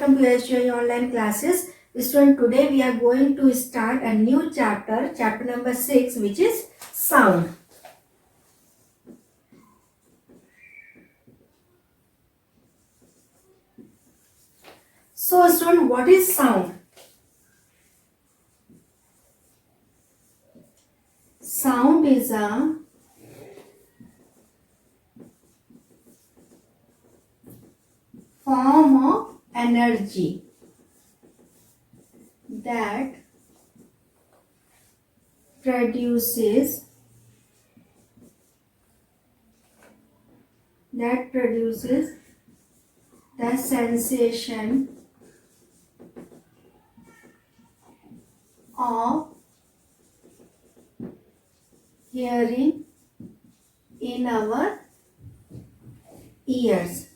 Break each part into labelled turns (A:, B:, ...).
A: welcome to SJI online classes. Student, today we are going to start a new chapter, chapter number 6, which is sound. So student, what is sound? Sound is a form of energy that produces the sensation of hearing in our ears.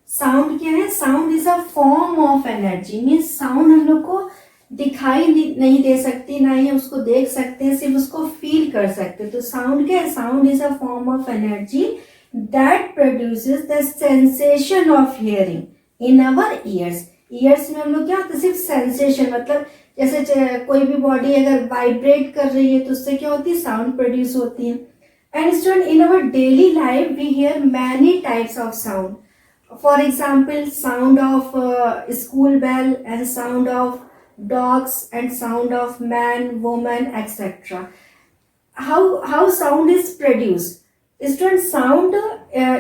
A: Sound क्या है? Sound is a form of energy, means sound हम लोग को दिखाई नहीं दे सकती, ना ही उसको देख सकते हैं, सिर्फ उसको फील कर सकते हैं. तो साउंड क्या है? Sound is a form of energy that produces the sensation of hearing in our ears. Ears में हम लोग क्या होता है? सिर्फ सेंसेशन, मतलब जैसे कोई भी बॉडी अगर वाइब्रेट कर रही है तो उससे क्या होती है? साउंड प्रोड्यूस होती है. And student, in our daily life we hear many types of sound. For example, sound of school bell and sound of dogs and sound of man, woman, etc. How sound is produced? Student, sound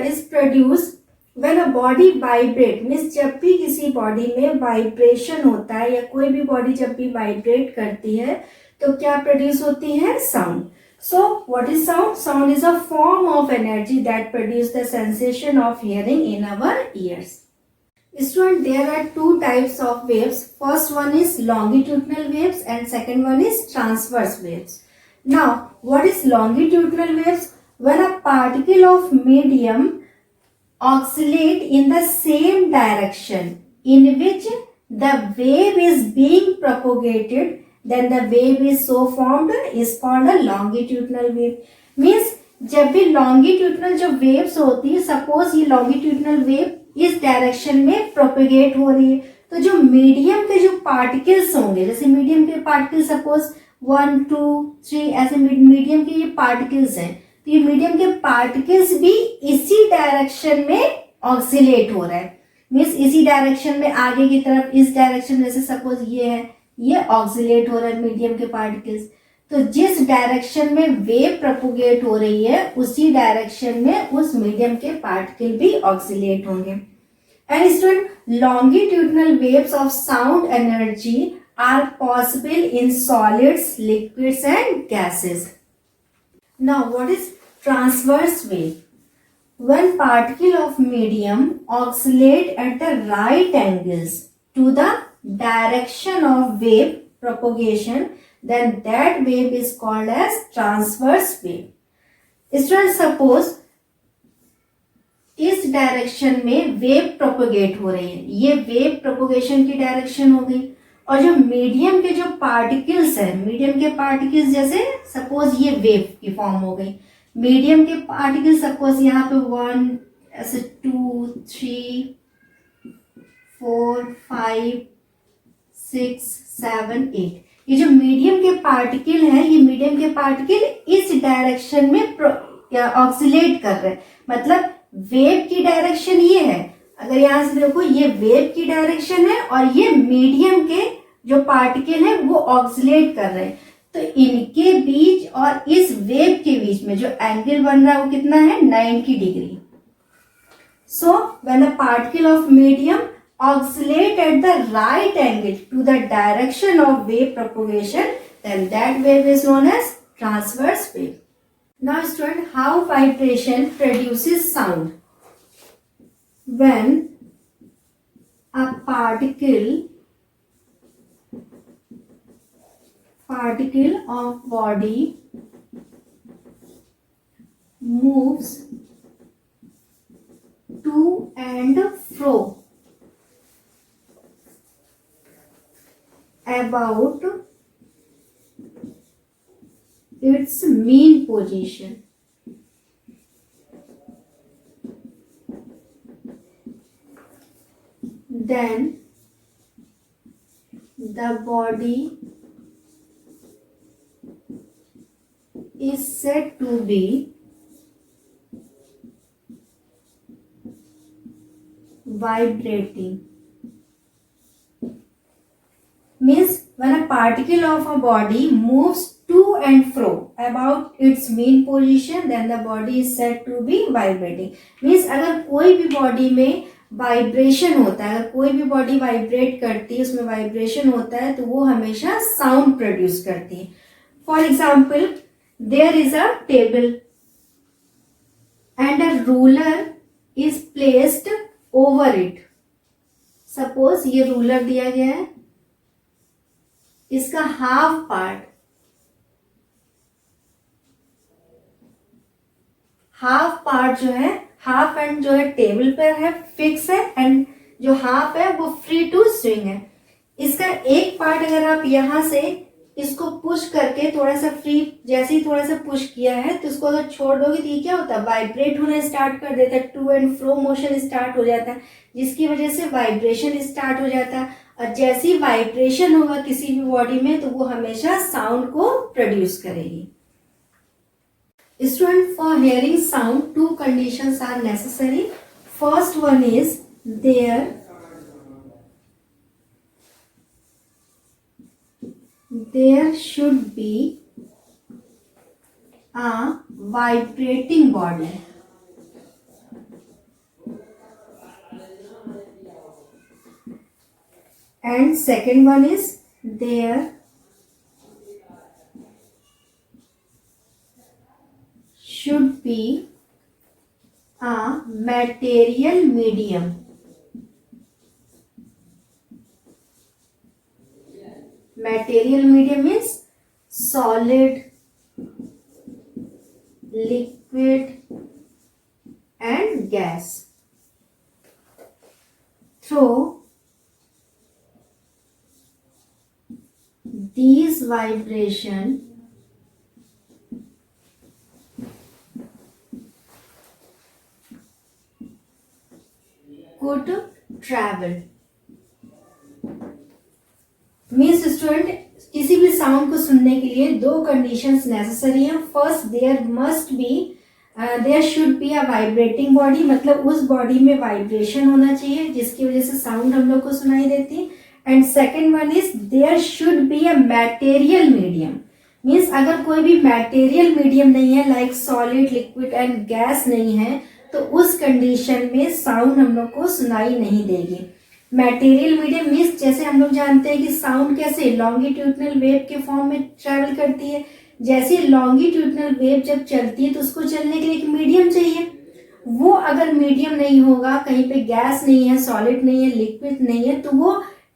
A: is produced when a body vibrate. Means जब भी किसी body में vibration होता है या कोई भी body जब भी वाइब्रेट करती है तो क्या प्रोड्यूस होती है? Sound. So, what is sound? Sound is a form of energy that produces the sensation of hearing in our ears. Student, there are two types of waves. First one is longitudinal waves and second one is transverse waves. Now, what is longitudinal waves? When a particle of medium oscillate in the same direction in which the wave is being propagated, then the wave is so formed is called a longitudinal wave. Means जब भी longitudinal जो waves होती है, suppose ये longitudinal wave इस direction में propagate हो रही है, तो जो मीडियम के जो पार्टिकल्स होंगे, जैसे मीडियम के पार्टिकल सपोज 1 2 3 ऐसे मीडियम के ये पार्टिकल्स हैं, तो ये मीडियम के पार्टिकल्स भी इसी डायरेक्शन में ऑक्सीलेट हो रहा है. मीन्स इसी डायरेक्शन में आगे की तरफ, इस डायरेक्शन में से सपोज ये है, ये ऑक्सीलेट हो रहा है मीडियम के पार्टिकल्स. तो जिस डायरेक्शन में वेव प्रोपोगेट हो रही है उसी डायरेक्शन में उस मीडियम के पार्टिकल भी ऑक्सीलेट होंगे. And student, longitudinal waves of sound energy are possible in solids, liquids and gases. Now what is transverse wave? When particle of medium oscillate at the right angles to the direction of wave propagation, then that wave is called as transverse wave. Students, suppose इस direction में wave propagate हो रही है, ये wave propagation की direction हो गई, और जो मीडियम के जो पार्टिकल्स है, मीडियम के पार्टिकल्स जैसे सपोज ये वेव की फॉर्म हो गई, मीडियम के पार्टिकल सपोज यहाँ पे 1 ऐसे 2 3 4 5 6 7 8, ये जो मीडियम के पार्टिकल है, ये मीडियम के पार्टिकल इस डायरेक्शन में ऑक्सीलेट कर रहे हैं. मतलब वेव की डायरेक्शन ये है, अगर यहाँ से देखो ये वेव की डायरेक्शन है और ये मीडियम के जो पार्टिकल है वो ऑक्सीलेट कर रहे हैं. तो इनके बीच और इस वेव के बीच में जो एंगल बन रहा है वो कितना है? 90 degree. So when a particle of medium oscillate at the right angle to the direction of wave propagation, then that wave is known as transverse wave. Now student, how vibration produces sound? When a particle of body moves to and fro about its mean position. then the body is said to be vibrating. Means when a particle of a body moves to and fro about its mean position, then the body is said to be vibrating. Means अगर कोई भी body में vibration होता है, अगर कोई भी body vibrate करती है, उसमें वाइब्रेशन होता है, तो वो हमेशा साउंड प्रोड्यूस करती है. For example, there is a table and a ruler is placed over it. सपोज ये रूलर दिया गया है, इसका हाफ पार्ट जो है, हाफ एंड जो है टेबल पर है, फिक्स है, एंड जो हाफ है वो फ्री टू स्विंग है. इसका एक पार्ट अगर आप यहां से इसको पुश करके थोड़ा सा फ्री, जैसे ही थोड़ा सा पुश किया है तो इसको अगर छोड़ दोगे तो ये क्या होता है, वाइब्रेट होना स्टार्ट कर देता है, to and fro motion start हो जाता है, जिसकी वजह से वाइब्रेशन स्टार्ट हो जाता है. और जैसे ही वाइब्रेशन होगा किसी भी बॉडी में तो वो हमेशा साउंड को प्रोड्यूस करेगी. Student, for hearing sound two conditions are necessary. First one is there should be a vibrating body. And second one is there should be a material medium. Material medium means solid, liquid and gas. Through these vibration could travel. Means student, किसी भी sound को सुनने के लिए दो conditions necessary हैं. First, there should be a vibrating body, मतलब उस बॉडी में वाइब्रेशन होना चाहिए जिसकी वजह से साउंड हम लोग को सुनाई देती है. And second one is there should be a material medium. Means अगर कोई भी मैटेरियल मीडियम नहीं है, like solid, liquid and gas नहीं है, तो उस कंडीशन में साउंड हम लोग को सुनाई नहीं देगी. मैटेरियल मीडियम मीन्स जैसे हम लोग जानते हैं कि साउंड कैसे लॉन्गिट्यूडनल वेव के फॉर्म में ट्रेवल करती है. जैसे लॉन्गिट्यूडनल वेव जब चलती है तो उसको चलने के लिए एक मीडियम चाहिए. वो अगर मीडियम नहीं होगा, कहीं पे गैस नहीं है, सॉलिड नहीं है, लिक्विड नहीं है, तो वो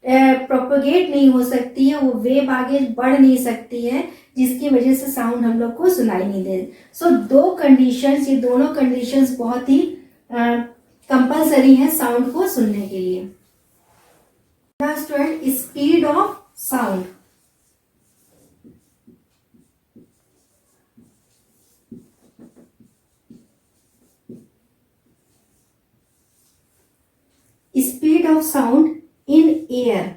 A: प्रोपोगेट नहीं हो सकती है, वो वेव आगे बढ़ नहीं सकती है, जिसकी वजह से साउंड हम लोग को सुनाई नहीं दे. सो दो कंडीशंस, ये दोनों कंडीशंस बहुत ही कंपलसरी है साउंड को सुनने के लिए. Now student, speed of sound. Speed of sound in air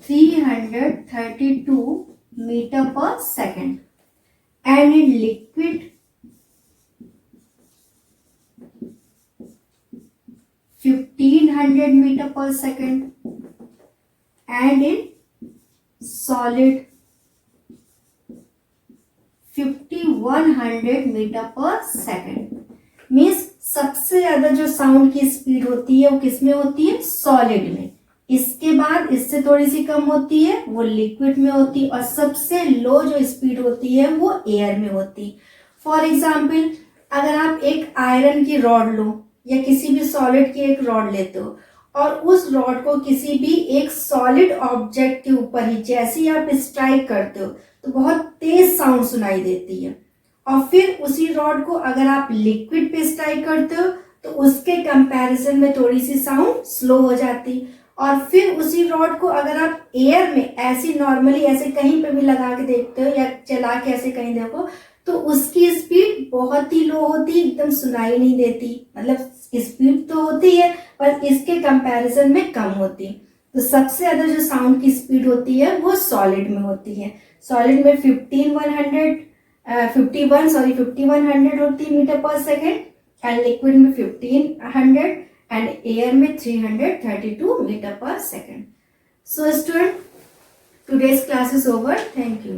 A: 332 meter per second, and in liquid 1500 meter per second, and in solid 5100 meter per second. Means सबसे ज्यादा जो साउंड की स्पीड होती है वो किसमें होती है, सॉलिड में. इसके बाद इससे थोड़ी सी कम होती है वो लिक्विड में होती है, और सबसे लो जो स्पीड होती है वो एयर में होती. फॉर एग्जाम्पल, अगर आप एक आयरन की रॉड लो या किसी भी सॉलिड की एक रॉड लेते हो और उस रॉड को किसी भी एक सॉलिड ऑब्जेक्ट के ऊपर ही जैसे ही आप स्ट्राइक करते हो तो बहुत तेज साउंड सुनाई देती है. और फिर उसी रॉड को अगर आप लिक्विड पे स्ट्राइक करते हो तो उसके कंपैरिजन में थोड़ी सी साउंड स्लो हो जाती. और फिर उसी रॉड को अगर आप एयर में ऐसे नॉर्मली ऐसे कहीं पे भी लगा के देखते हो या चला के ऐसे कहीं देखो तो उसकी स्पीड बहुत ही लो होती, एकदम सुनाई नहीं देती, मतलब स्पीड तो होती है पर इसके कंपैरिजन में कम होती। तो सबसे ज्यादा जो साउंड की स्पीड होती है वो सॉलिड में होती है। सॉलिड में 5100 होती है मीटर पर सेकेंड, एंड लिक्विड में 1500, एंड एयर में 332 मीटर पर second. So student, today's class is over. Thank you.